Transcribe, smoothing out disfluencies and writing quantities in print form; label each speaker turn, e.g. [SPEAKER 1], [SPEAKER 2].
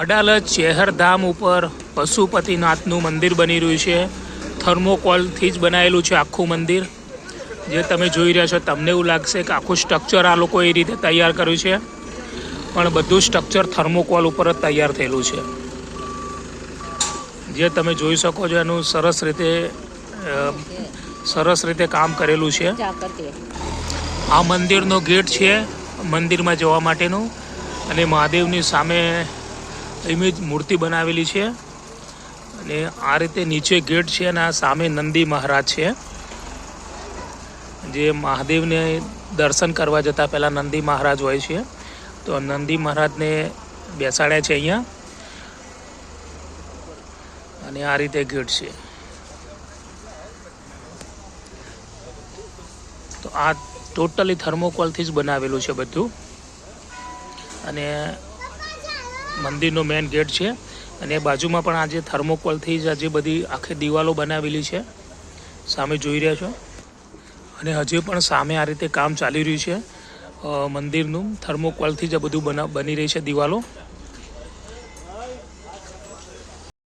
[SPEAKER 1] અડાલજ ચેહરધામ ઉપર પશુપતિનાથનું મંદિર બની રહ્યું છે. થર્મોકોલથી જ બનાવેલું છે આખું મંદિર. જે તમે જોઈ રહ્યા છો તમને એવું લાગશે કે આખું સ્ટ્રક્ચર આ લોકો એ રીતે તૈયાર કર્યું છે, પણ બધું સ્ટ્રક્ચર થર્મોકોલ ઉપર જ તૈયાર થયેલું છે. જે તમે જોઈ શકો છો એનું સરસ રીતે કામ કરેલું છે. આ મંદિરનો ગેટ છે મંદિરમાં જવા માટેનું, અને મહાદેવની સામે એમની મૂર્તિ બનાવેલી છે. અને આ રીતે નીચે ગેટ છે અને આ સામે નંદી મહારાજ છે. જે મહાદેવને દર્શન કરવા જતાં પહેલાં નંદી મહારાજ હોય છે, તો નંદી મહારાજને બેસાડ્યા છે અહીંયા. અને આ રીતે ગેટ છે. તો આ ટોટલી થર્મોકોલથી જ બનાવેલું છે બધું. અને મંદિરનો મેઇન ગેટ છે, અને બાજુમાં પણ આજે થર્મોકોલથી જ આજે બધી આખી દિવાલો બનાવેલી છે, સામે જોઈ રહ્યા છો. અને હજી પણ સામે આ રીતે કામ ચાલી રહ્યું છે મંદિરનું. થર્મોકોલથી જ બધું બની રહી છે દિવાલો.